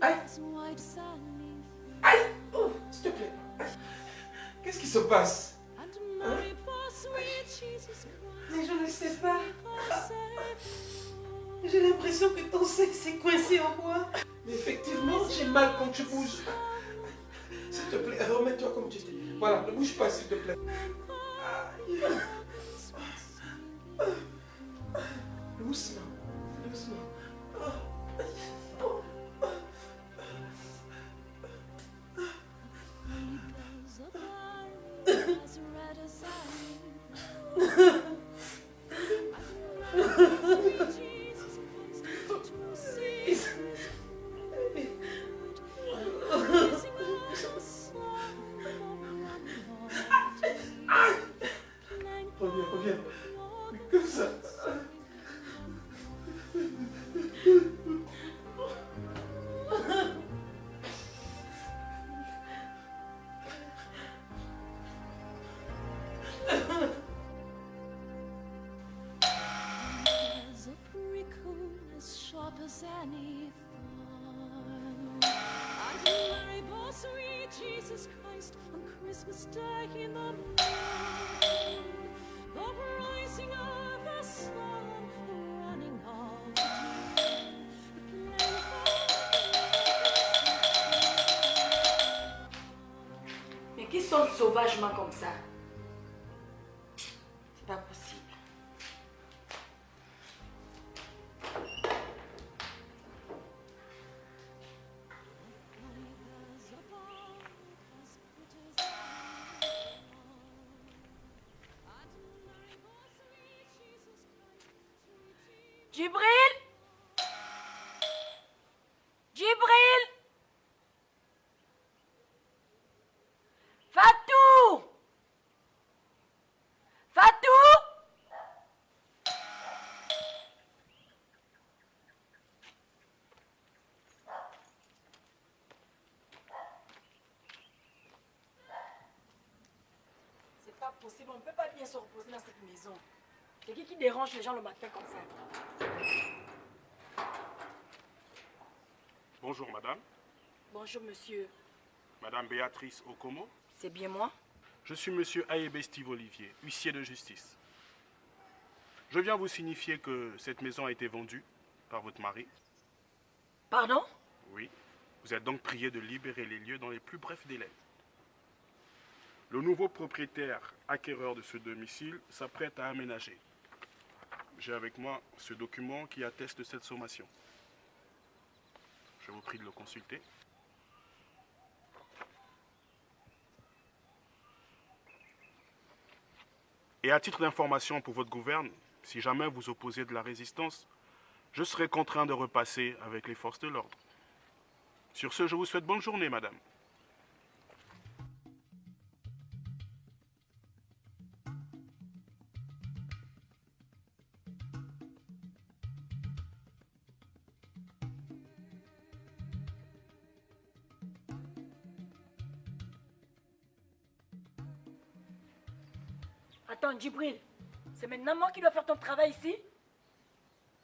Aïe. Aïe. Oh, s'il te plaît. Qu'est-ce qui se passe? Hein? Mais je ne sais pas. J'ai l'impression que ton sexe est coincé en moi. Mais effectivement, j'ai mal quand tu bouges. S'il te plaît, remets-toi comme tu étais. Voilà, ne bouge pas, s'il te plaît. Doucement, doucement. Reviens, reviens. Mais comme ça. There's a prickle as sharp as any thorn. I can marry poor sweet Jesus Christ on Christmas Day in the morning. The rising of the sun, the running of the deer, the playful. Mais qui sont sauvagement comme ça? C'est pas possible. Djibril! Djibril! Fatou! Fatou! C'est pas possible, on ne peut pas bien se reposer dans cette maison. C'est qui dérange les gens le matin comme ça? Bonjour madame. Bonjour monsieur. Madame Béatrice Okomo. C'est bien moi? Je suis monsieur Aébé Steve Olivier, huissier de justice. Je viens vous signifier que cette maison a été vendue par votre mari. Pardon? Oui. Vous êtes donc prié de libérer les lieux dans les plus brefs délais. Le nouveau propriétaire acquéreur de ce domicile s'apprête à aménager. J'ai avec moi ce document qui atteste cette sommation. Je vous prie de le consulter. Et à titre d'information pour votre gouverne, si jamais vous opposez de la résistance, je serai contraint de repasser avec les forces de l'ordre. Sur ce, je vous souhaite bonne journée, madame. Attends, Djibril, c'est maintenant moi qui dois faire ton travail ici?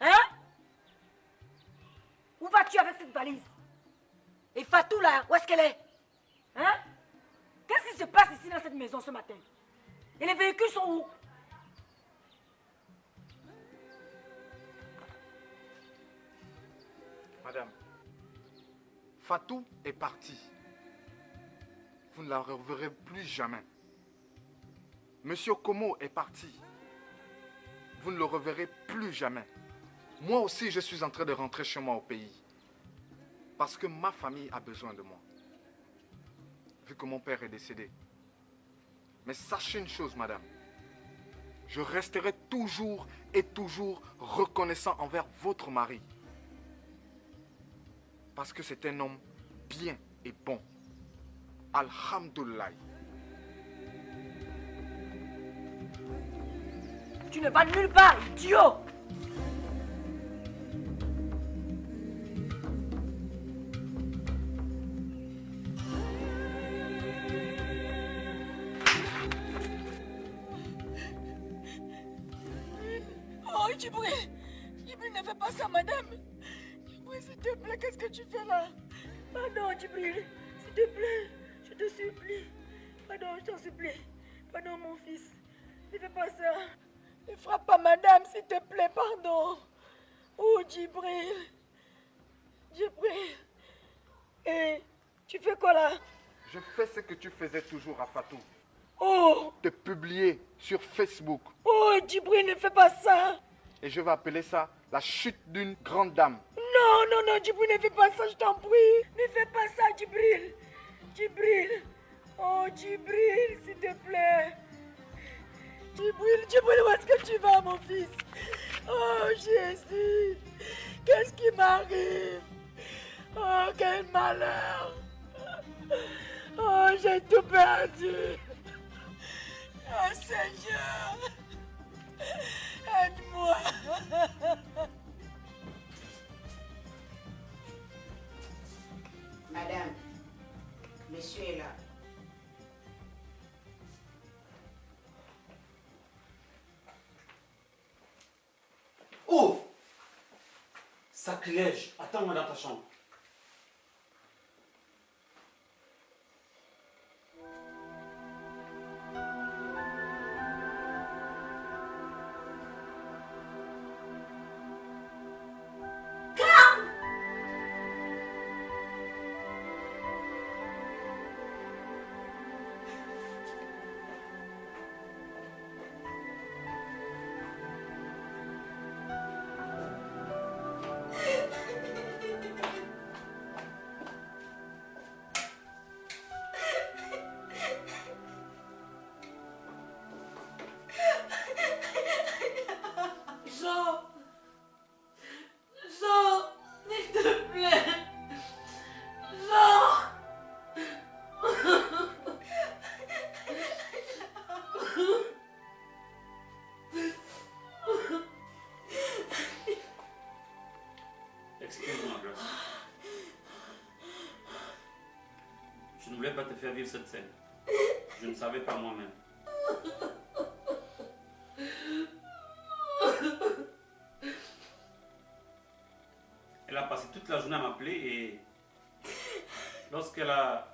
Hein? Où vas-tu avec cette valise? Et Fatou là, où est-ce qu'elle est? Hein? Qu'est-ce qui se passe ici dans cette maison ce matin? Et les véhicules sont où? Madame, Fatou est partie. Vous ne la reverrez plus jamais. Monsieur Komo est parti. Vous ne le reverrez plus jamais. Moi aussi, je suis en train de rentrer chez moi au pays. Parce que ma famille a besoin de moi. Vu que mon père est décédé. Mais sachez une chose, madame. Je resterai toujours et toujours reconnaissant envers votre mari. Parce que c'est un homme bien et bon. Alhamdulillah. Tu ne vas nulle part, idiot! Oh, Djibril! Djibril, ne fais pas ça, madame! Djibril, s'il te plaît, Mais qu'est-ce que tu fais là? Pardon, Djibril. S'il te plaît, je te supplie. Pardon, je t'en supplie. Pardon, mon fils. Ne fais pas ça. Ne frappe pas madame, s'il te plaît, pardon. Oh, Djibril. Djibril. Et tu fais quoi là? Je fais ce que tu faisais toujours à Fatou. Oh, Te publier sur Facebook. oh, Djibril, ne fais pas ça. Et je vais appeler ça la chute d'une grande dame. Non, non, non, Djibril, ne fais pas ça, je t'en prie. Ne fais pas ça, Djibril. Djibril. Oh, Djibril, s'il te plaît. Djibril, Djibril, où est-ce que tu vas, mon fils? Oh, Jésus. Qu'est-ce qui m'arrive? Oh, quel malheur. Oh, j'ai tout perdu. Oh, Seigneur. Aide-moi. Madame, monsieur est là. Oh! Sacrilège! Attends-moi dans ta chambre. Jean. Jean, s'il te plaît. Jean. Excuse-moi, Grace. Je ne voulais pas te faire vivre cette scène. Je ne savais pas moi-même. Elle a passé toute la journée à m'appeler et lorsqu'elle a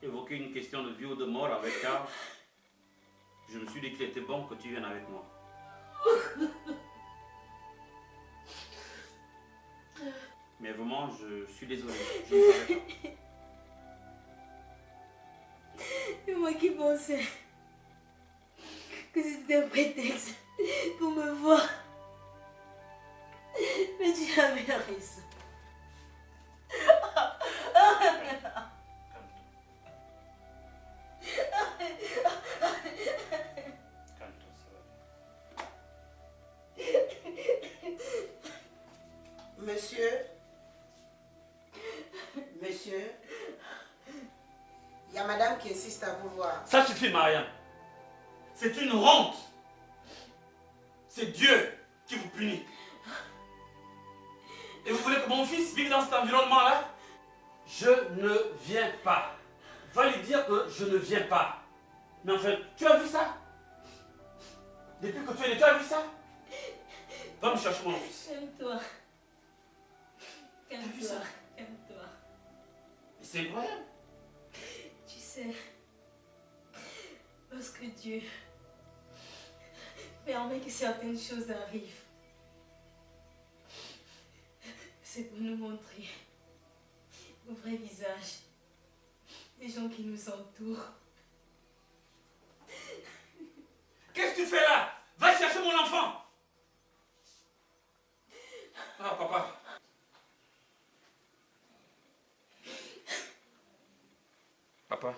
évoqué une question de vie ou de mort avec Carl, je me suis dit qu'il était bon que tu viennes avec moi. Mais vraiment, je suis désolé. Je ne savais pas. C'est moi qui pensais que c'était un prétexte pour me voir. Mais tu avais raison. Calme-toi, ça va. Monsieur, il y a madame qui insiste à vous voir. Ça suffit, Mariam. C'est une honte. C'est Dieu qui vous punit. Et vous voulez que mon fils vive dans cet environnement-là? Je ne viens pas. Va lui dire que je ne viens pas. Mais enfin, tu as vu ça? Depuis que tu es né, tu as vu ça? Va me chercher mon fils. Calme-toi. vu ça? Calme-toi. C'est incroyable. Tu sais, lorsque Dieu permet que certaines choses arrivent, c'est pour nous montrer le vrai visage des gens qui nous entourent. Qu'est-ce que tu fais là? Va chercher mon enfant. Ah, papa. Papa.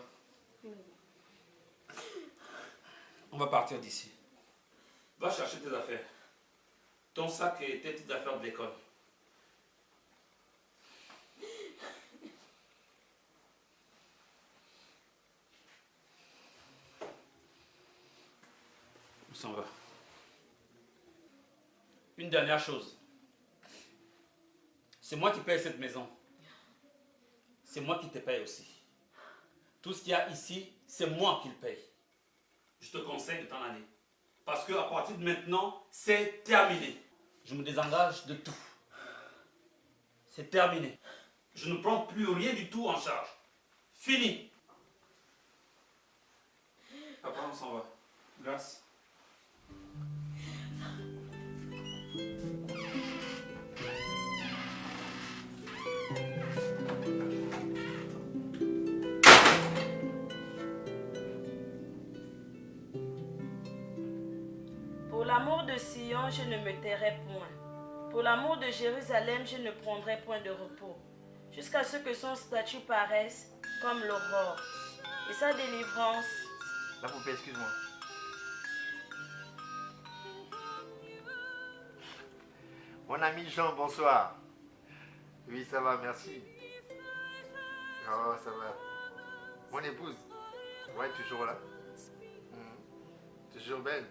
On va partir d'ici. Va chercher tes affaires. Ton sac et tes petites affaires de l'école. On s'en va. Une dernière chose. C'est moi qui paye cette maison. C'est moi qui te paye aussi. Tout ce qu'il y a ici, c'est moi qui le paye. Je te conseille de t'en aller. Parce qu'à partir de maintenant, c'est terminé. Je me désengage de tout. C'est terminé. Je ne prends plus rien du tout en charge. Fini. Papa, on s'en va. Grâce. Pour l'amour de Sion, je ne me tairai point. Pour l'amour de Jérusalem, je ne prendrai point de repos, jusqu'à ce que son statut paraisse comme l'aurore, et sa délivrance. La poupée, excuse-moi. Mon ami Jean, bonsoir. Oui, ça va, merci. Oh, ça va. Mon épouse. Ouais, toujours là. Toujours belle.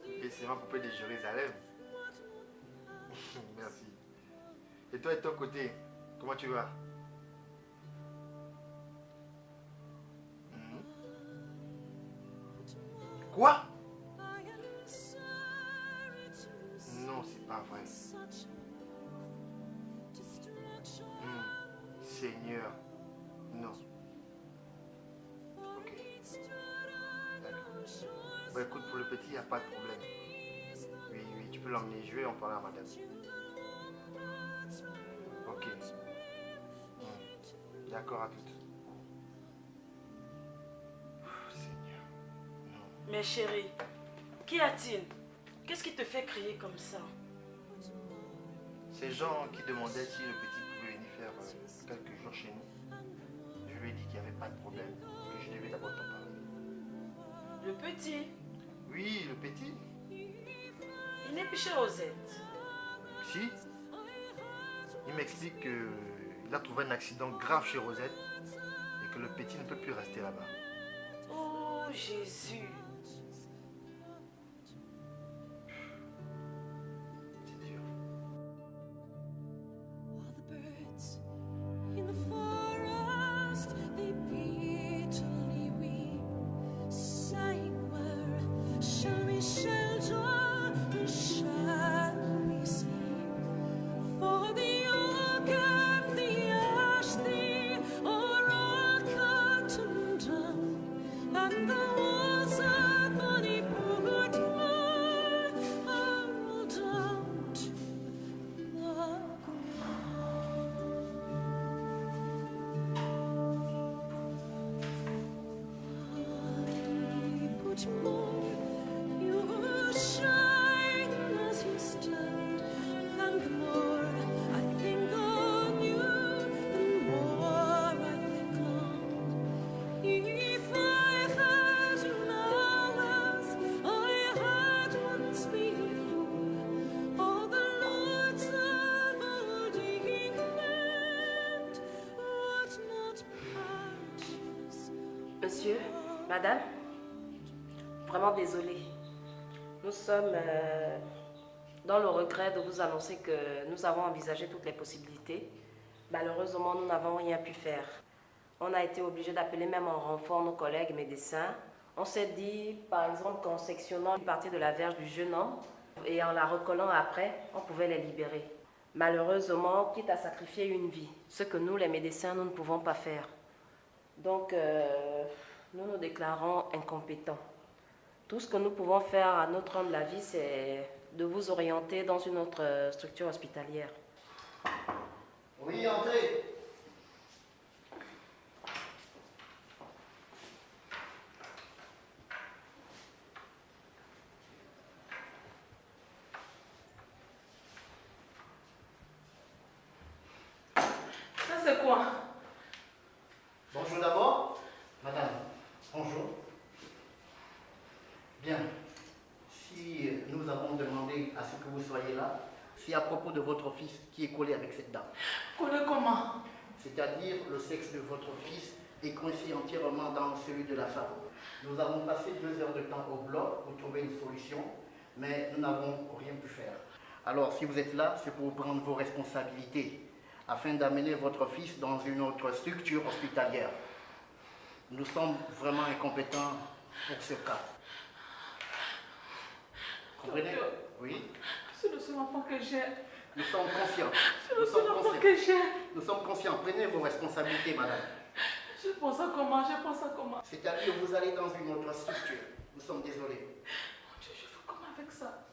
Et c'est ma poupée de Jérusalem. Merci. Et toi, de ton côté, comment tu vas? Quoi? Non, c'est pas vrai. Seigneur, non. Ok. D'accord. Bon, écoute, pour le petit, il n'y a pas de problème. Oui, oui, tu peux l'emmener. Je vais en parler à madame. Ok. D'accord, à toutes. Seigneur, non. Mais chérie, qu'y a-t-il? Qu'est-ce qui te fait crier comme ça? Ces gens qui demandaient si le petit pouvait venir faire quelques jours chez nous. Je lui ai dit qu'il n'y avait pas de problème, que je devais d'abord t'en parler. Le petit? Oui, le petit. Il n'est plus chez Rosette. Si. Il m'explique qu'il a trouvé un accident grave chez Rosette et que le petit ne peut plus rester là-bas. Oh Jésus! C'est dur. All the birds in the forest, they bitterly weep, saying, where shall we shelter, where shall we sleep? For the oak and the ash, they are all cut and down, and the walls of Bonnie Portmore are all down to the ground. Put more, you shine as you stand, and the more I think on you, the more I think on. If I had known as I had once before, all the lords of old England would not purchase. Monsieur, madame, vraiment désolée. Nous sommes dans le regret de vous annoncer que nous avons envisagé toutes les possibilités. Malheureusement, nous n'avons rien pu faire. On a été obligé d'appeler même en renfort nos collègues médecins. On s'est dit, par exemple, qu'en sectionnant une partie de la verge du jeune homme et en la recollant après, on pouvait les libérer. Malheureusement, quitte à sacrifier une vie, ce que nous, les médecins, nous ne pouvons pas faire. Donc, nous nous déclarons incompétents. Tout ce que nous pouvons faire à notre homme de la vie, c'est de vous orienter dans une autre structure hospitalière. Oui, entrez. Ça, c'est quoi? Bonjour d'abord. Madame, bonjour. Bien. Si nous avons demandé à ce que vous soyez là, c'est à propos de votre fils qui est collé avec cette dame. Collé comment? C'est-à-dire le sexe de votre fils est coincé entièrement dans celui de la femme. Nous avons passé 2 heures de temps au bloc pour trouver une solution, mais nous n'avons rien pu faire. Alors si vous êtes là, c'est pour prendre vos responsabilités, afin d'amener votre fils dans une autre structure hospitalière. Nous sommes vraiment incompétents pour ce cas. Comprenez? Docteur, Oui. c'est le seul enfant que j'ai. Nous sommes conscients. C'est le Nous sommes seul enfant que j'ai. Nous sommes conscients. Prenez vos responsabilités, madame. Je pense à comment, C'est-à-dire que vous allez dans une autre structure. Nous sommes désolés. Mon Dieu, je fais comment avec ça?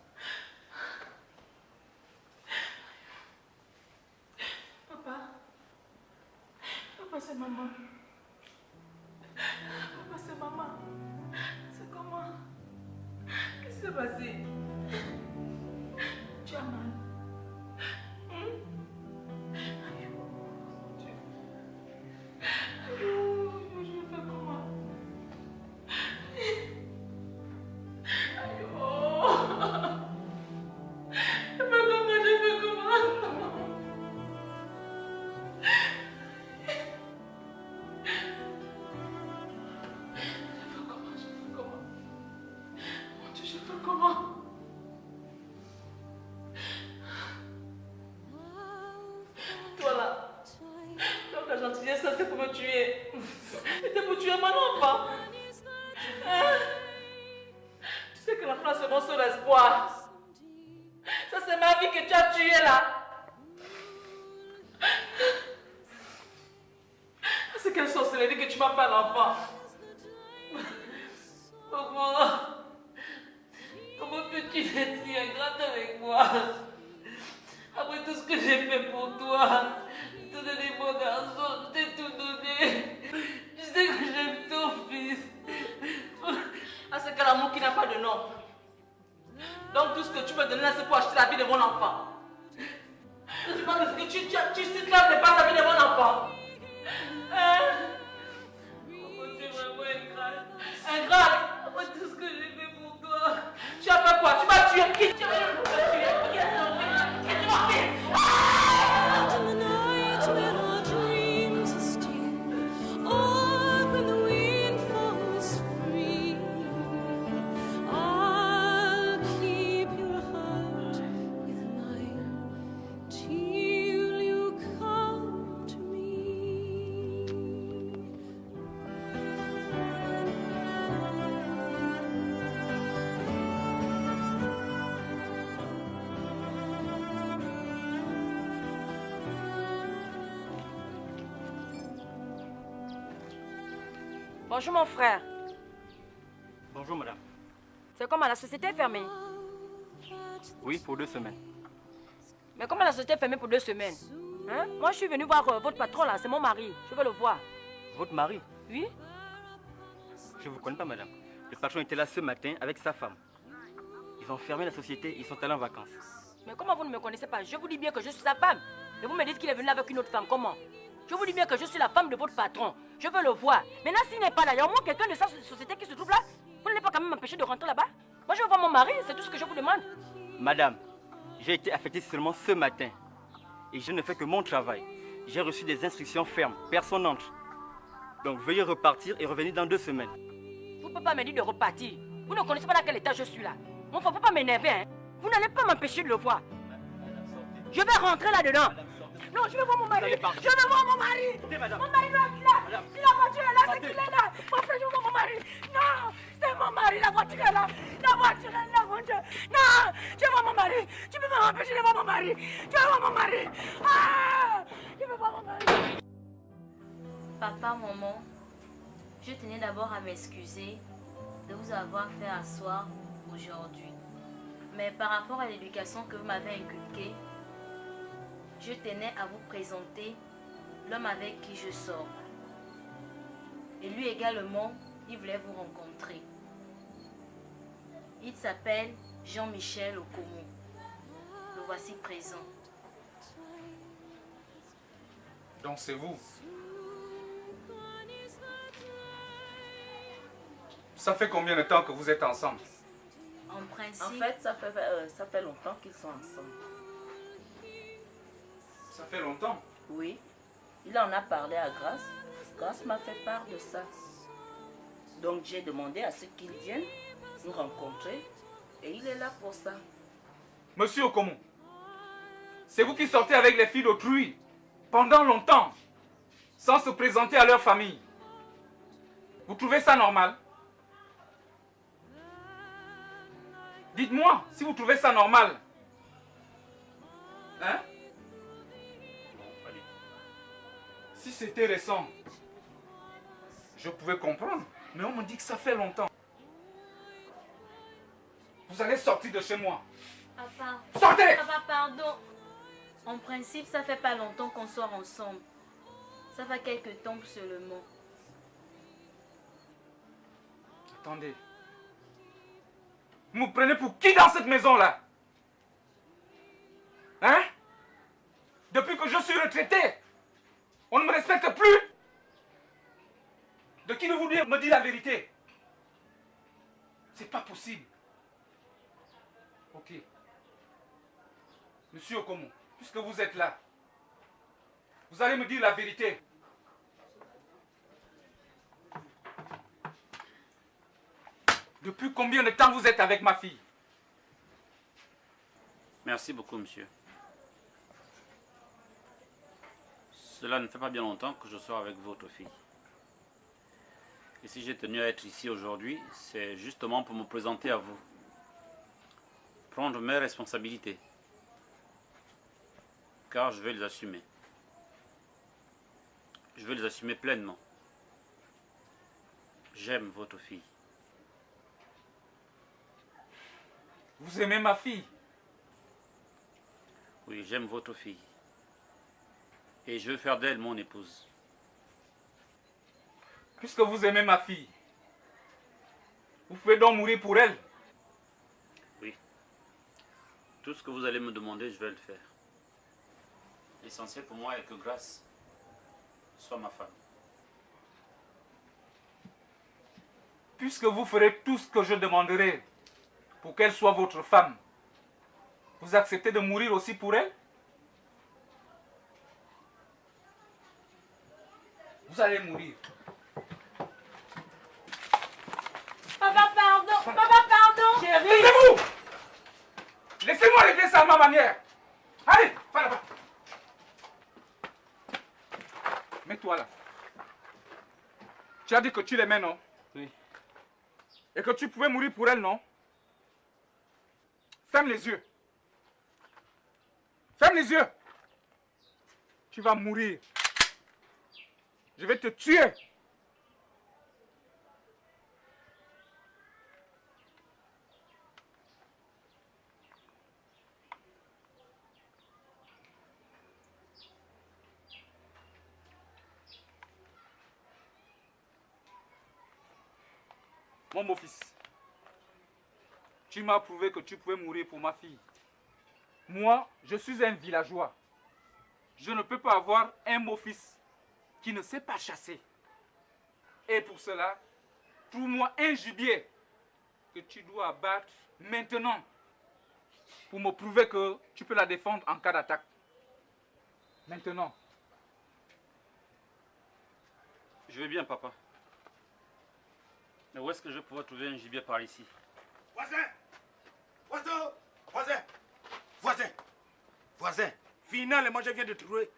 Papa, c'est maman. Papa, c'est maman. C'est comment? Qu'est-ce qui s'est passé? Tu as mal? Aïe, mon Dieu. Je vais faire comment? Aïe, je fais comment? Mon Dieu, je fais comment? Toi là, donc la gentillesse, c'était pour me tuer. C'était pour tuer mon enfant. Hein? Tu sais que la France est mon seul espoir. Ça, c'est ma vie que tu as tuée là. C'est quelle sorcellerie que tu m'as fait à l'enfant? Comment peux-tu être si ingrate avec moi? Après tout ce que j'ai fait pour toi, je t'ai donné mon argent, je t'ai tout donné. Tu sais que j'aime ton fils. Ah, c'est quel amour qui n'a pas de nom. Donc tout ce que tu me donnes là, c'est pour acheter la vie de mon enfant. Tu penses que tu cites là, c'est pas la vie de mon enfant. Hein? Oh, tu es vraiment ingrate. Ingrate! Après tout ce que j'ai fait pour toi. Tu as fait quoi? Tu m'as tué. Qui tu as tué? Qui est ton fils? Qui est ton fils? In the night when our dreams are still, or when the wind falls free, I'll keep your heart with mine till you come to me. Bonjour mon frère. Bonjour madame. C'est comment la société est fermée? Oui, pour 2 semaines. Mais comment la société est fermée pour 2 semaines? Hein? Moi je suis venue voir votre patron là, c'est mon mari. Je veux le voir. Votre mari? Oui? Je ne vous connais pas madame. Le patron était là ce matin avec sa femme. Ils ont fermé la société, ils sont allés en vacances. Mais comment vous ne me connaissez pas? Je vous dis bien que je suis sa femme. Et vous me dites qu'il est venu avec une autre femme. Comment? Je vous dis bien que je suis la femme de votre patron. Je veux le voir. Maintenant s'il n'est pas là, il y a au moins quelqu'un de sa société qui se trouve là. Vous n'allez pas quand même m'empêcher de rentrer là-bas? Moi je veux voir mon mari, c'est tout ce que je vous demande. Madame, j'ai été affecté seulement ce matin. Et je ne fais que mon travail. J'ai reçu des instructions fermes. Personne n'entre. Donc veuillez repartir et revenir dans 2 semaines. Vous ne pouvez pas me dire de repartir. Vous ne connaissez pas dans quel état je suis là. Mon frère, il ne faut pas m'énerver. Hein. Vous n'allez pas m'empêcher de le voir. Je vais rentrer là-dedans. Non, je veux voir mon mari. Je veux voir mon mari. Mon mari doit être là. Si la voiture est là, c'est qu'il est là. Mon frère, je veux voir mon mari. Non, c'est mon mari. La voiture est là. La voiture est là, mon Dieu. Non, je veux voir mon mari. Tu peux pas m'empêcher de voir mon mari. Je veux voir mon mari. Ah, je veux voir mon mari. Papa, maman, je tenais d'abord à m'excuser de vous avoir fait asseoir aujourd'hui. Mais par rapport à l'éducation que vous m'avez inculquée, je tenais à vous présenter l'homme avec qui je sors. Et lui également, il voulait vous rencontrer. Il s'appelle Jean-Michel Okomo. Le voici présent. Donc c'est vous. Ça fait combien de temps que vous êtes ensemble? En principe... En fait, ça fait longtemps qu'ils sont ensemble. Ça fait longtemps? Oui. Il en a parlé à Grace. Grace m'a fait part de ça. Donc j'ai demandé à ce qu'il vienne nous rencontrer. Et il est là pour ça. Monsieur Okomo, c'est vous qui sortez avec les filles d'autrui pendant longtemps, sans se présenter à leur famille. Vous trouvez ça normal? Dites-moi si vous trouvez ça normal. Hein? Si c'était récent, je pouvais comprendre. Mais on me dit que ça fait longtemps. Vous allez sortir de chez moi. Papa. Sortez! Papa, pardon. En principe, ça fait pas longtemps qu'on sort ensemble. Ça fait quelques temps seulement. Attendez. Vous me prenez pour qui dans cette maison-là? Hein? Depuis que je suis retraité, on ne me respecte plus. De qui vous me dire la vérité? C'est pas possible. Ok. Monsieur Okomo, puisque vous êtes là, vous allez me dire la vérité. Depuis combien de temps vous êtes avec ma fille? Merci beaucoup, monsieur. Cela ne fait pas bien longtemps que je sors avec votre fille. Et si j'ai tenu à être ici aujourd'hui, c'est justement pour me présenter à vous. Prendre mes responsabilités. Car je vais les assumer. Je vais les assumer pleinement. J'aime votre fille. Vous aimez ma fille? Oui, j'aime votre fille. Et je veux faire d'elle mon épouse. Puisque vous aimez ma fille, vous pouvez donc mourir pour elle? Oui. Tout ce que vous allez me demander, je vais le faire. L'essentiel pour moi est que Grâce soit ma femme. Puisque vous ferez tout ce que je demanderai pour qu'elle soit votre femme, vous acceptez de mourir aussi pour elle? Vous allez mourir. Papa, pardon. Papa, pardon. Laissez-vous! Laissez-moi régler ça à ma manière. Allez, va là-bas. Mets-toi là. Tu as dit que tu l'aimais, non? Oui. Et que tu pouvais mourir pour elle, non? Ferme les yeux. Ferme les yeux. Tu vas mourir. Je vais te tuer. Mon beau-fils, tu m'as prouvé que tu pouvais mourir pour ma fille. Moi, je suis un villageois. Je ne peux pas avoir un beau-fils qui ne sait pas chasser. Et pour cela, trouve-moi un gibier que tu dois abattre maintenant pour me prouver que tu peux la défendre en cas d'attaque. Maintenant. Je vais bien, papa. Mais où est-ce que je pourrais trouver un gibier par ici? Voisin! Voisin! Voisin! Voisin! Voisin! Finalement, je viens de trouver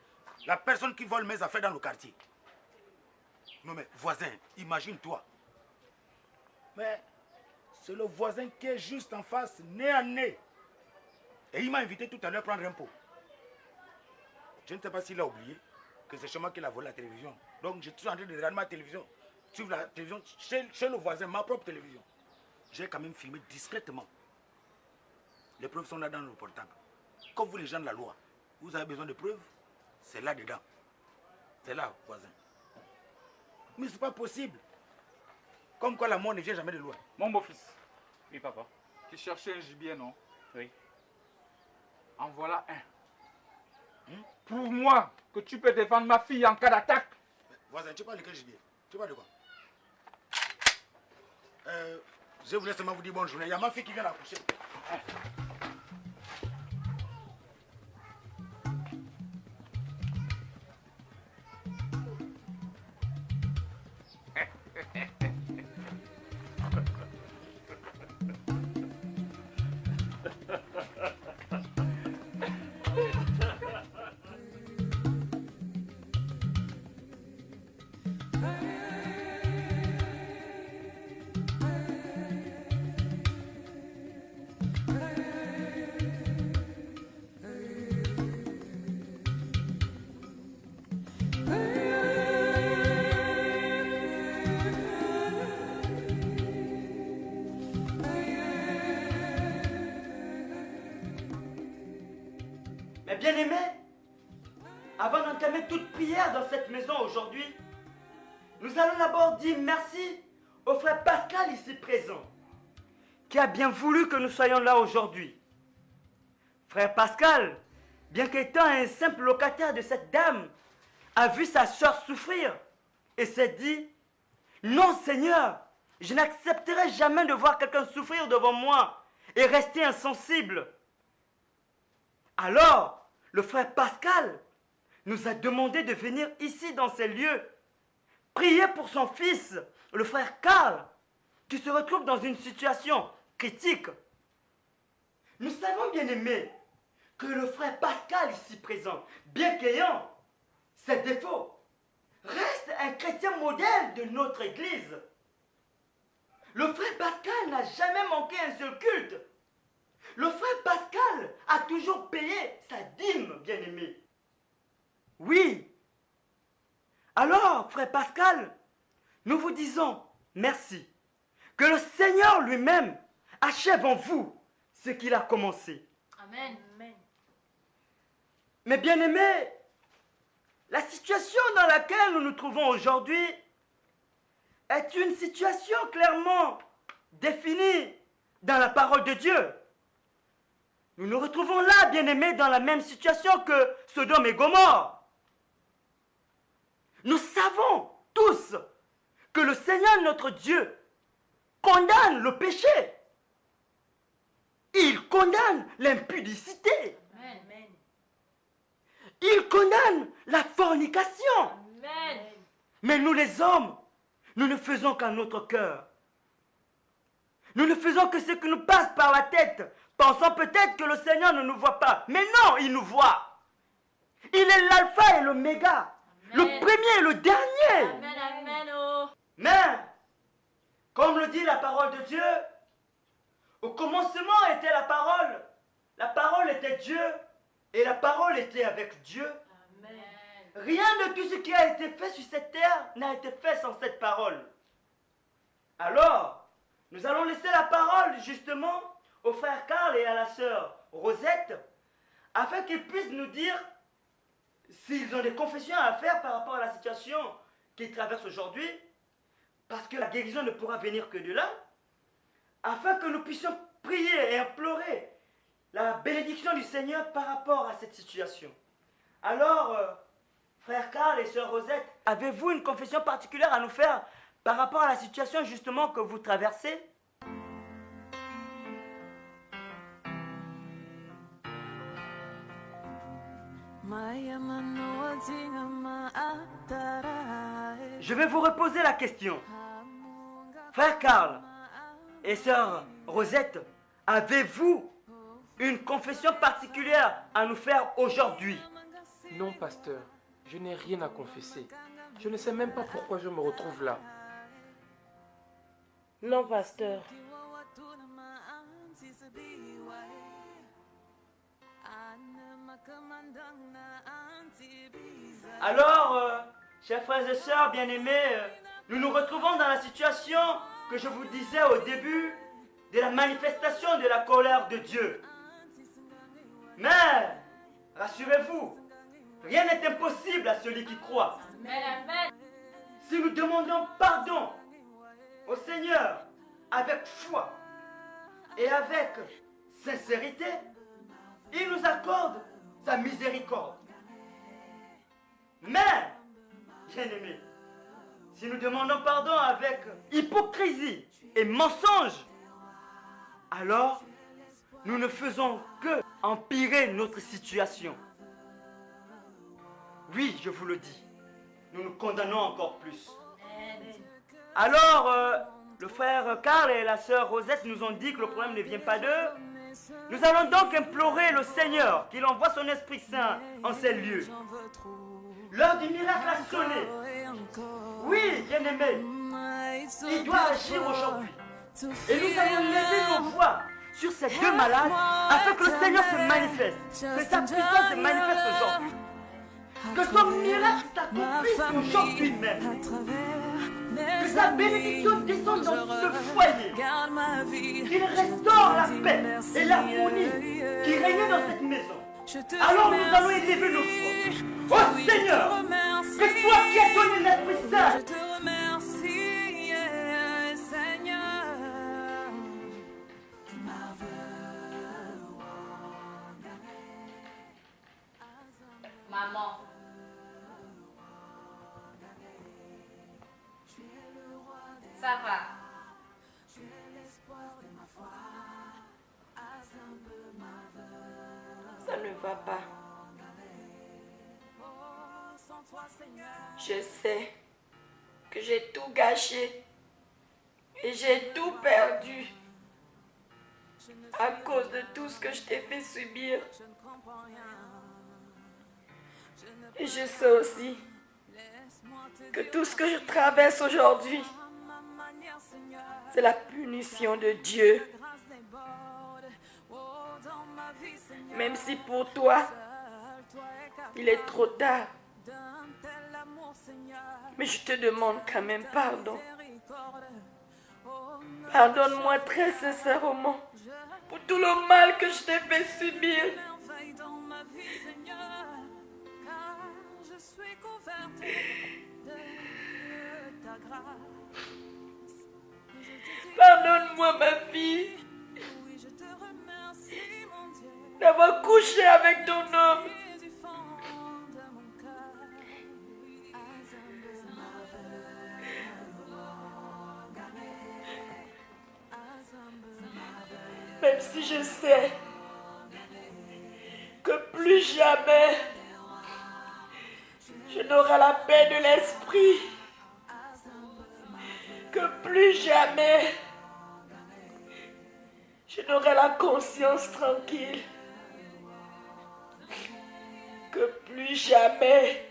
la personne qui vole mes affaires dans le quartier. Non mais, voisin, imagine-toi. Mais c'est le voisin qui est juste en face, nez à nez. Et il m'a invité tout à l'heure à prendre un pot. Je ne sais pas s'il a oublié que c'est chez moi qu'il a volé la télévision. Donc je suis en train de regarder ma télévision. Sur la télévision chez le voisin, ma propre télévision. J'ai quand même filmé discrètement. Les preuves sont là dans le portable. Comme vous les gens de la loi, vous avez besoin de preuves, c'est là-dedans. C'est là, voisin. Mais c'est pas possible. Comme quoi la mort ne vient jamais de loin. Mon beau-fils. Oui, papa. Tu cherchais un gibier, non? Oui. En voilà un. Prouve-moi que tu peux défendre ma fille en cas d'attaque. Voisin, tu parles de quel gibier? Tu parles de quoi? Je voulais seulement vous dire bonne journée. Il y a ma fille qui vient d'accoucher. avant d'entamer toute prière dans cette maison aujourd'hui, nous allons d'abord dire merci au frère Pascal ici présent, qui a bien voulu que nous soyons là aujourd'hui. Frère Pascal, bien qu'étant un simple locataire de cette dame, a vu sa soeur souffrir et s'est dit, non Seigneur, je n'accepterai jamais de voir quelqu'un souffrir devant moi et rester insensible. Alors, le frère Pascal nous a demandé de venir ici dans ces lieux, prier pour son fils, le frère Karl, qui se retrouve dans une situation critique. Nous savons bien aimé que le frère Pascal ici présent, bien qu'ayant ses défauts, reste un chrétien modèle de notre église. Le frère Pascal n'a jamais manqué un seul culte. Le frère Pascal a toujours payé sa dîme, bien-aimé. Oui. Alors, frère Pascal, nous vous disons merci. Que le Seigneur lui-même achève en vous ce qu'il a commencé. Amen. Amen. Mais bien-aimés, la situation dans laquelle nous nous trouvons aujourd'hui est une situation clairement définie dans la parole de Dieu. Nous nous retrouvons là, bien-aimés, dans la même situation que Sodome et Gomorrhe. Nous savons tous que le Seigneur notre Dieu condamne le péché. Il condamne l'impudicité. Amen. Il condamne la fornication. Amen. Mais nous les hommes, nous ne faisons qu'à notre cœur. Nous ne faisons que ce qui nous passe par la tête, pensant peut-être que le Seigneur ne nous voit pas. Mais non, il nous voit. Il est l'alpha et l'oméga, le premier et le dernier. Amen, amen, oh. Mais, comme le dit la parole de Dieu, au commencement était la parole était Dieu, et la parole était avec Dieu. Amen. Rien de tout ce qui a été fait sur cette terre n'a été fait sans cette parole. Alors, nous allons laisser la parole justement au frère Karl et à la sœur Rosette, afin qu'ils puissent nous dire s'ils ont des confessions à faire par rapport à la situation qu'ils traversent aujourd'hui, parce que la guérison ne pourra venir que de là, afin que nous puissions prier et implorer la bénédiction du Seigneur par rapport à cette situation. Alors, frère Karl et sœur Rosette, avez-vous une confession particulière à nous faire par rapport à la situation justement que vous traversez? Je vais vous reposer la question. Frère Karl et sœur Rosette, avez-vous une confession particulière à nous faire aujourd'hui? Non, pasteur, je n'ai rien à confesser. Je ne sais même pas pourquoi je me retrouve là. Non, pasteur. Alors, chers frères et sœurs bien-aimés, nous nous retrouvons dans la situation que je vous disais au début de la manifestation de la colère de Dieu. Mais, rassurez-vous, rien n'est impossible à celui qui croit. Amen. Si nous demandons pardon au Seigneur avec foi et avec sincérité, il nous accorde sa miséricorde. Mais, bien-aimés, si nous demandons pardon avec hypocrisie et mensonge, alors nous ne faisons que empirer notre situation. Oui, je vous le dis, nous nous condamnons encore plus. Alors, le frère Karl et la sœur Rosette nous ont dit que le problème ne vient pas d'eux. Nous allons donc implorer le Seigneur qu'il envoie son Esprit Saint en ces lieux. L'heure du miracle a sonné. Oui, bien-aimés, il doit agir aujourd'hui. Et nous allons lever nos voix sur ces deux malades afin que le Seigneur se manifeste, que sa puissance se manifeste aujourd'hui. Que son miracle s'accomplisse aujourd'hui même. Que sa bénédiction descende dans le foyer. Qu'il restaure la paix et l'harmonie qui régnait dans cette maison. Alors nous allons élever nos voix. Au Ça va. Ça ne va pas. Je sais que j'ai tout gâché et j'ai tout perdu à cause de tout ce que je t'ai fait subir. Et je sais aussi que tout ce que je traverse aujourd'hui, c'est la punition de Dieu. Même si pour toi, il est trop tard. Mais je te demande quand même pardon. Pardonne-moi très sincèrement pour tout le mal que je t'ai fait subir. Pardonne-moi, ma fille, d'avoir couché avec ton homme. Même si je sais que plus jamais je n'aurai la paix de l'esprit, que plus jamais je n'aurai la conscience tranquille, que plus jamais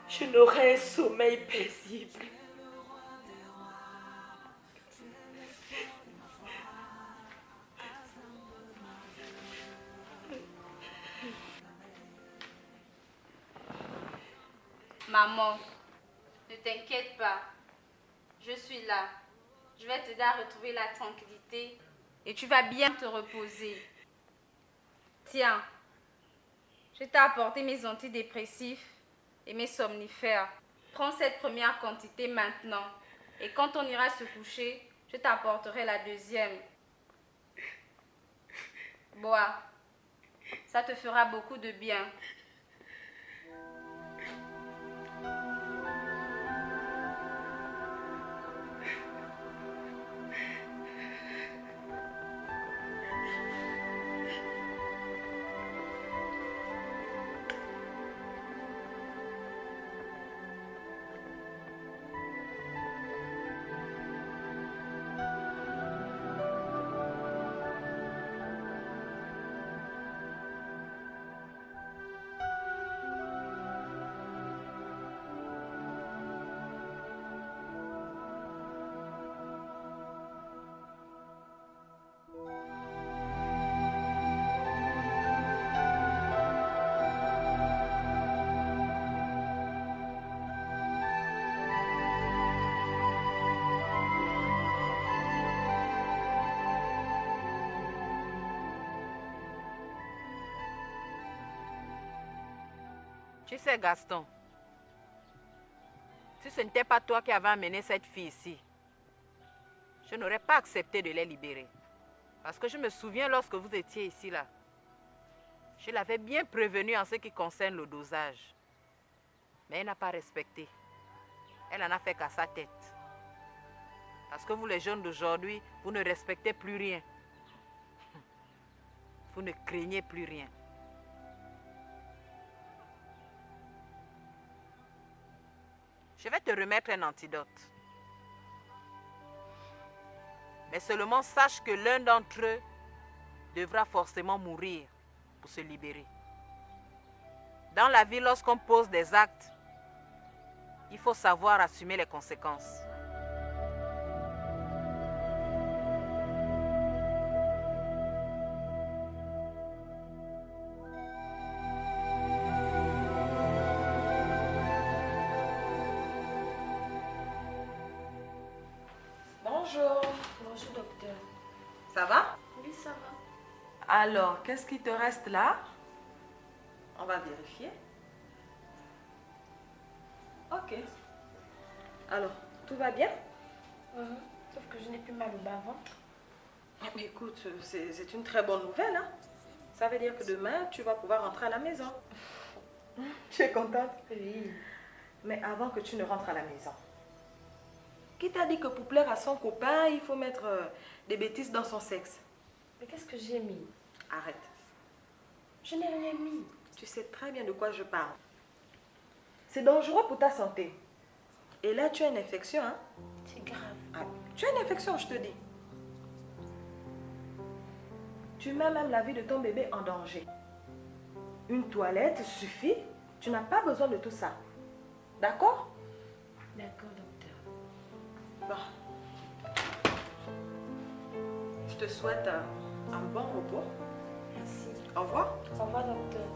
je n'aurai un sommeil paisible. Maman, ne t'inquiète pas. Je suis là. Je vais t'aider à retrouver la tranquillité et tu vas bien te reposer. Tiens, je t'ai apporté mes antidépressifs et mes somnifères. Prends cette première quantité maintenant et quand on ira se coucher, je t'apporterai la deuxième. Bois, ça te fera beaucoup de bien. Tu sais, Gaston, si ce n'était pas toi qui avais amené cette fille ici, je n'aurais pas accepté de les libérer. Parce que je me souviens lorsque vous étiez ici, là, je l'avais bien prévenue en ce qui concerne le dosage. Mais elle n'a pas respecté. Elle en a fait qu'à sa tête. Parce que vous, les jeunes d'aujourd'hui, vous ne respectez plus rien. Vous ne craignez plus rien. Je vais te remettre un antidote. Mais seulement sache que l'un d'entre eux devra forcément mourir pour se libérer. Dans la vie, lorsqu'on pose des actes, il faut savoir assumer les conséquences. Bonjour. Bonjour, docteur. Ça va? Oui, ça va. Alors, qu'est-ce qui te reste là? On va vérifier. Ok. Alors, tout va bien? Sauf que je n'ai plus mal au bas-ventre. Mais écoute, c'est une très bonne nouvelle, hein? Ça veut dire que demain, tu vas pouvoir rentrer à la maison. Tu es contente? Oui. Mais avant que tu ne rentres à la maison, Qui t'a dit que pour plaire à son copain, il faut mettre des bêtises dans son sexe? Mais qu'est-ce que j'ai mis? Arrête. Je n'ai rien mis. Tu sais très bien de quoi je parle. C'est dangereux pour ta santé. Et là, tu as une infection, hein? C'est grave. Ah, tu as une infection, je te dis. Tu mets même la vie de ton bébé en danger. Une toilette suffit. Tu n'as pas besoin de tout ça. D'accord? D'accord, docteur. Bon. Je te souhaite un bon repos. Merci. Au revoir. Au revoir, docteur.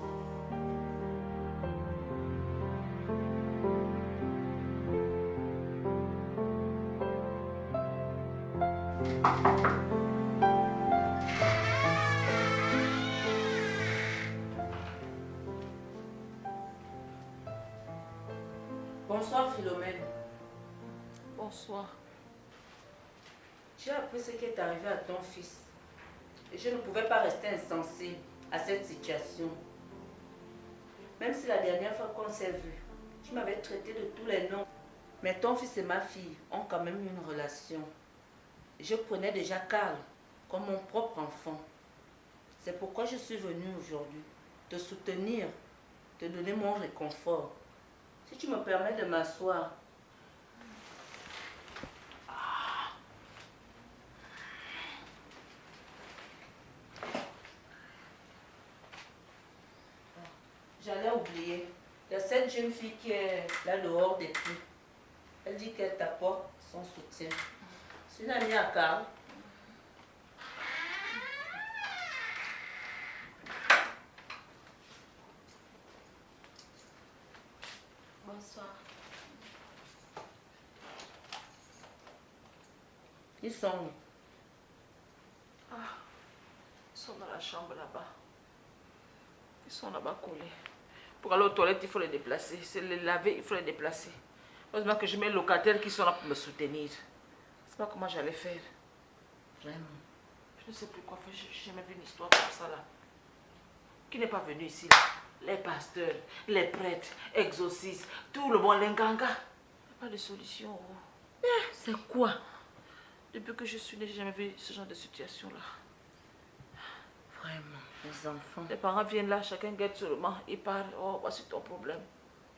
Bonsoir Philomène. Bonsoir. J'ai appris ce qui est arrivé à ton fils. Et je ne pouvais pas rester insensible à cette situation. Même si la dernière fois qu'on s'est vu, tu m'avais traité de tous les noms. Mais ton fils et ma fille ont quand même eu une relation. Je prenais déjà Karl comme mon propre enfant. C'est pourquoi je suis venue aujourd'hui, te soutenir, te donner mon réconfort. Si tu me permets de m'asseoir. J'allais oublier. Il y a cette jeune fille qui est là dehors depuis. Elle dit qu'elle t'apporte son soutien. C'est une amie à Karl. Bonsoir. Ils sont où? Ah, ils sont dans la chambre là-bas. Ils sont là-bas collés. Pour aller aux toilettes, il faut les déplacer. C'est les laver, il faut les déplacer. Heureusement que je mets les locataires qui sont là pour me soutenir. Je ne sais pas comment j'allais faire. Vraiment. Je ne sais plus quoi faire. Je n'ai jamais vu une histoire comme ça là. Qui n'est pas venu ici là? Les pasteurs, les prêtres, exorcistes, tout le monde, les gangas. Il n'y a pas de solution. Oh. C'est quoi? Depuis que je suis née, je n'ai jamais vu ce genre de situation là. Vraiment, les enfants. Les parents viennent là, chacun guette seulement. Ils parlent, oh, voici ton problème.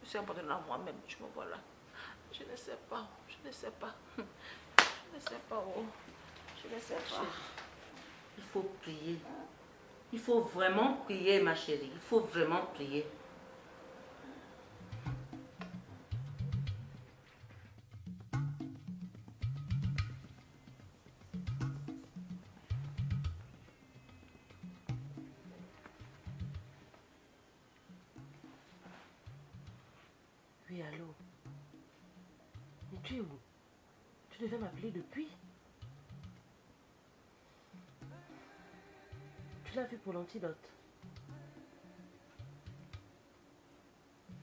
Je suis abandonnée à moi-même, je me vois là. Je ne sais pas, je ne sais pas. Je ne sais pas, oh. Je ne sais pas. Il faut prier. Il faut vraiment prier, ma chérie. Il faut vraiment prier. Oui, allô? Mais tu es où? Tu devais m'appeler depuis. Tu l'as vu pour l'antidote.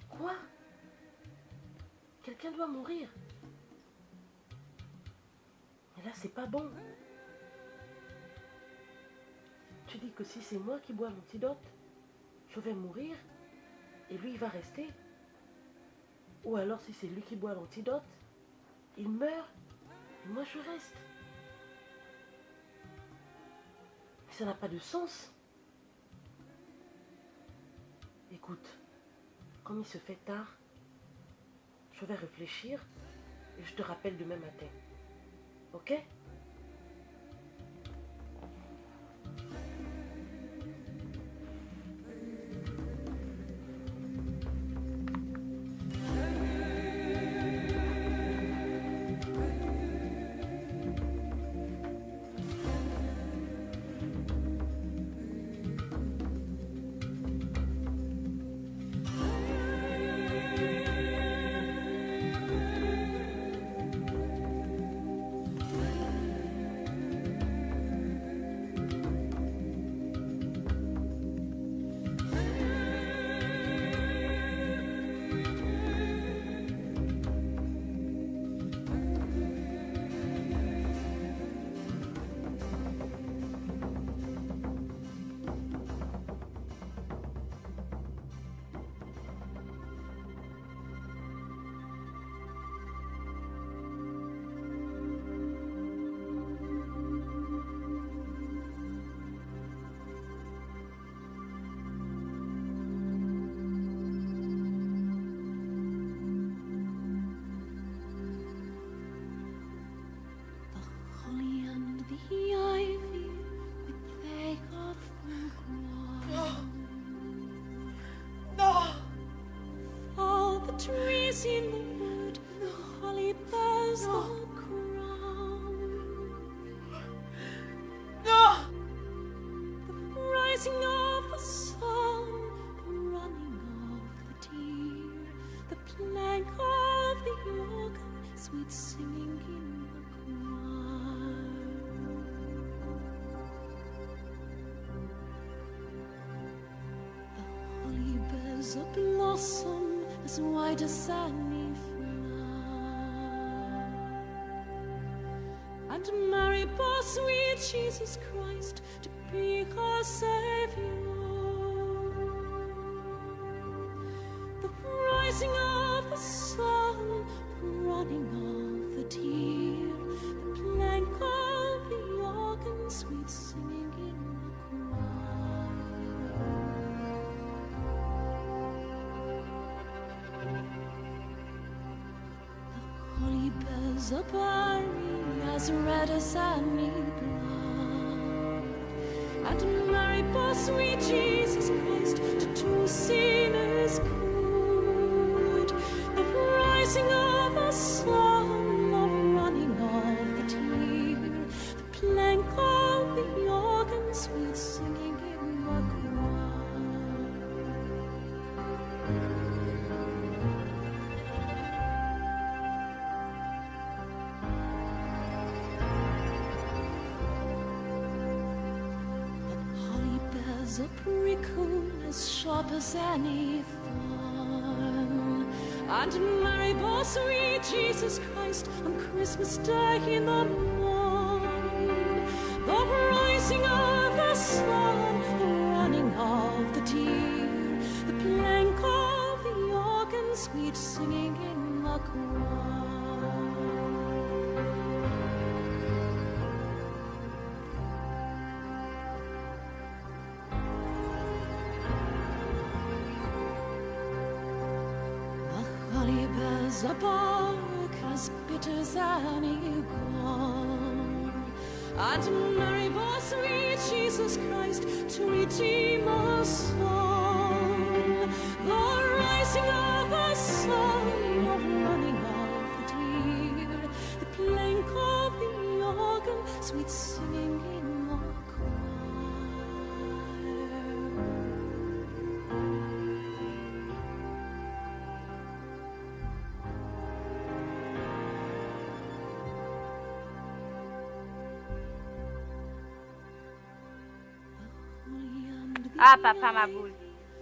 Quoi? Quelqu'un doit mourir. Mais là, c'est pas bon. Tu dis que si c'est moi qui bois l'antidote, je vais mourir et lui, il va rester. Ou alors, si c'est lui qui boit l'antidote, il meurt et moi, je reste. Mais ça n'a pas de sens. Écoute, comme il se fait tard, je vais réfléchir et je te rappelle demain matin. Ok? trees in the wood, the holly bears the crown. No! The rising of the sun, the running of the deer, the clank of the organ, sweet singing in the choir. The holly bears a blossom as white as any flower, and Mary bore sweet Jesus Christ to be her Savior. The rising of the sun, the running of the deer, the clank of the organ, sweet singing in the choir. The holly bears a berry as red as any blood, and Mary bore sweet Jesus Christ to two sinners good. The rising of the sun, the running of the deer, the clank of the organ, sweet singing in the a prickle as sharp as any thorn, and Mary bore sweet Jesus Christ on Christmas Day in the morn. The rising of the sun, the running of the deer, the clank of the organ, sweet singing in the choir. A bark as bitter as any gall, and Mary bore sweet Jesus Christ to redeem us all. The rising of the sun, the running of the deer, the clank of the organ, sweet singing in the Ah, papa, ma boule.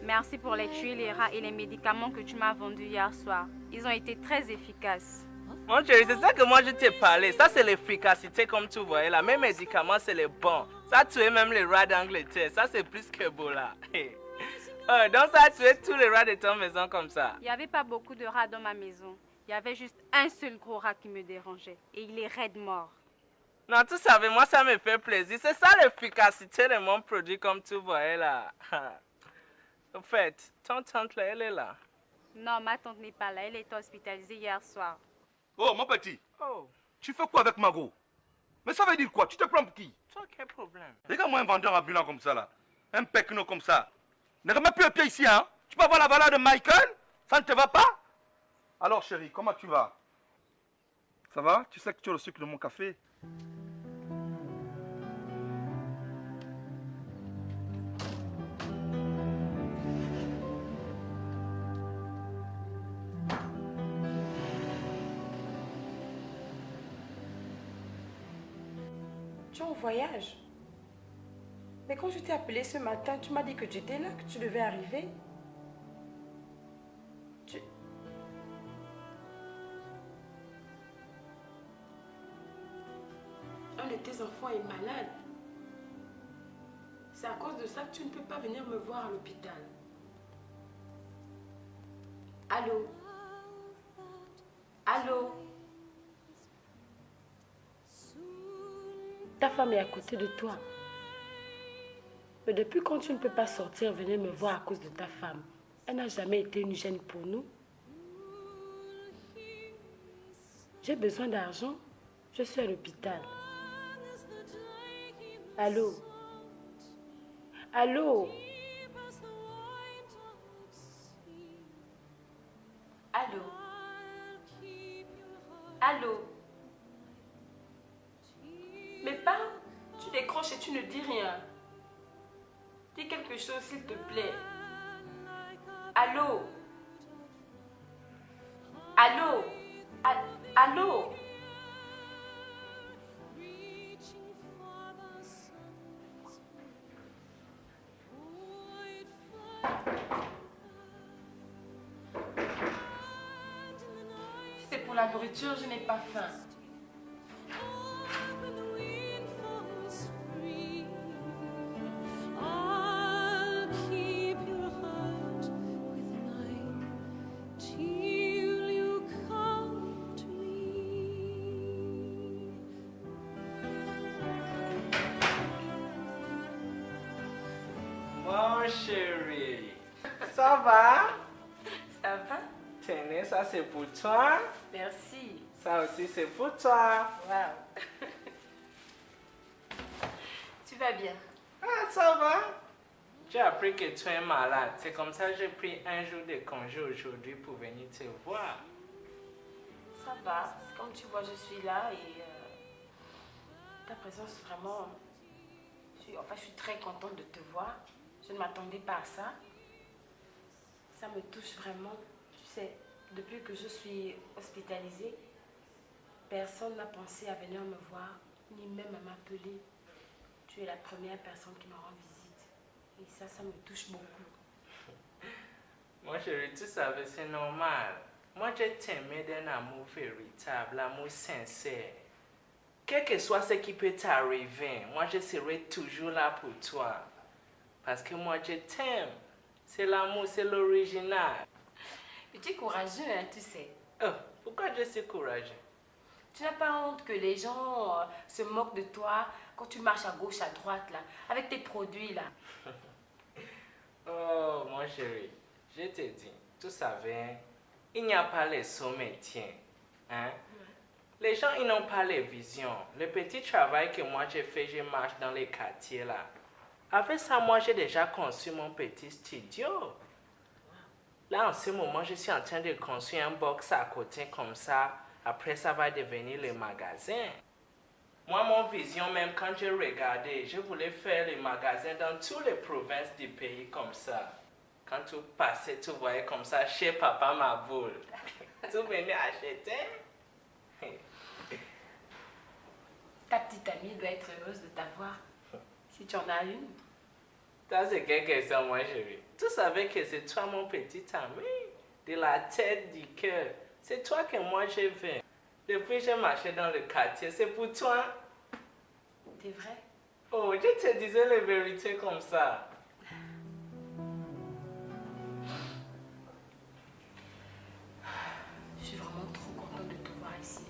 Merci pour les tuiles, les rats et les médicaments que tu m'as vendus hier soir. Ils ont été très efficaces. Mon chéri, c'est ça que moi je t'ai parlé. Ça, c'est l'efficacité, comme tu voyais là. Mes médicaments, c'est les bons. Ça a tué même les rats d'Angleterre. Ça, c'est plus que beau là. Donc, ça a tué tous les rats de ton maison comme ça. Il n'y avait pas beaucoup de rats dans ma maison. Il y avait juste un seul gros rat qui me dérangeait. Et il est raide mort. Non, tu savais, moi, ça me fait plaisir. C'est ça l'efficacité de mon produit, comme tu voyais là. En fait, ton tante là, elle est là. Non, ma tante n'est pas là. Elle était hospitalisée hier soir. Oh, mon petit. Oh. Tu fais quoi avec Margot? Mais ça veut dire quoi? Tu te prends pour qui? Toi, quel problème? Regarde-moi un vendeur ambulant comme ça là. Un pecno comme ça. Ne remets plus le pied ici, hein? Tu peux avoir la valeur de Michael? Ça ne te va pas? Alors, chérie, comment tu vas? Ça va? Tu sais que tu as le sucre de mon café? Tu es en voyage. Mais quand je t'ai appelé ce matin, tu m'as dit que tu étais là, que tu devais arriver. Un de tes enfants est malade. C'est à cause de ça que tu ne peux pas venir me voir à l'hôpital. Allô? Allô? Ta femme est à côté de toi. Mais depuis quand tu ne peux pas sortir, venir me voir à cause de ta femme? Elle n'a jamais été une gêne pour nous. J'ai besoin d'argent. Je suis à l'hôpital. Allô? Allô? Allô? Allô? Mais pas, tu décroches et tu ne dis rien. Dis quelque chose s'il te plaît. Allô? Allô? Allô? Si c'est pour la nourriture, je n'ai pas faim. I'll keep your heart with mine till you come to me. Mon chéri, ça va? Ça va? Tenez, ça c'est pour toi. Merci. Ça aussi c'est pour toi. Wow. Tu vas bien? Ah, ça va? J'ai appris que tu es malade. C'est comme ça que j'ai pris un jour de congé aujourd'hui pour venir te voir. Ça va. Comme tu vois, je suis là et ta présence vraiment... je suis très contente de te voir. Je ne m'attendais pas à ça. Ça me touche vraiment. Tu sais, depuis que je suis hospitalisée, personne n'a pensé à venir me voir, ni même à m'appeler. Tu es la première personne qui me rend visite. Et ça me touche beaucoup. Moi, chérie, tu savais, c'est normal. Moi, je t'aimais d'un amour véritable, l'amour sincère. Quel que soit ce qui peut t'arriver, moi, je serai toujours là pour toi. Parce que moi, je t'aime. C'est l'amour, c'est l'original. Mais tu es courageux, hein, tu sais. Oh, pourquoi je suis courageux? Tu n'as pas honte que les gens se moquent de toi quand tu marches à gauche, à droite, là, avec tes produits, là. Oh, mon chéri, je te dis, tu savais, il n'y a pas les sauts métiers. Hein? Les gens, ils n'ont pas les visions. Le petit travail que moi j'ai fait, je marche dans les quartiers, là. Avec ça, moi, j'ai déjà conçu mon petit studio. Là, en ce moment, je suis en train de construire un box à côté comme ça. Après, ça va devenir le magasin. Moi, mon vision, même quand je regardais, je voulais faire les magasins dans toutes les provinces du pays comme ça. Quand tu passais, tu voyais comme ça, chez Papa ma boule. Tu venais acheter. Ta petite amie doit être heureuse de t'avoir, si tu en as une. Ça, c'est quelque chose, moi, chérie. Tu savais que c'est toi, mon petit ami, de la tête, du cœur. C'est toi que moi, je veux. Depuis que j'ai marché dans le quartier, c'est pour toi. C'est vrai? Oh, je te disais la vérité comme ça. Je suis vraiment trop contente de te voir ici.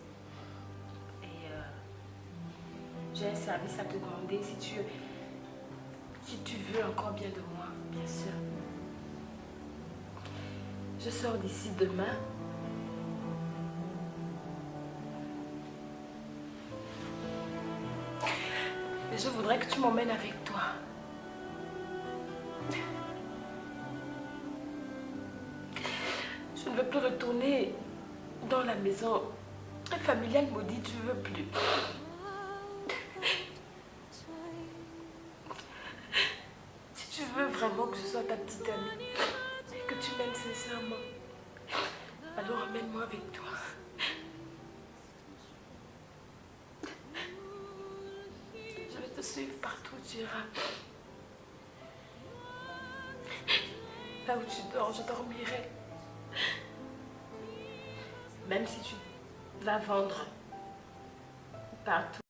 Et j'ai un service à te demander si tu veux encore bien de moi, bien sûr. Je sors d'ici demain. Et je voudrais que tu m'emmènes avec toi. Je ne veux plus retourner dans la maison familiale maudite, je ne veux plus. Si tu veux vraiment que je sois ta petite amie, et que tu m'aimes sincèrement, alors emmène-moi avec toi. Je vais te suivre partout où tu iras. Là où tu dors, je dormirai. Même si tu vas vendre partout.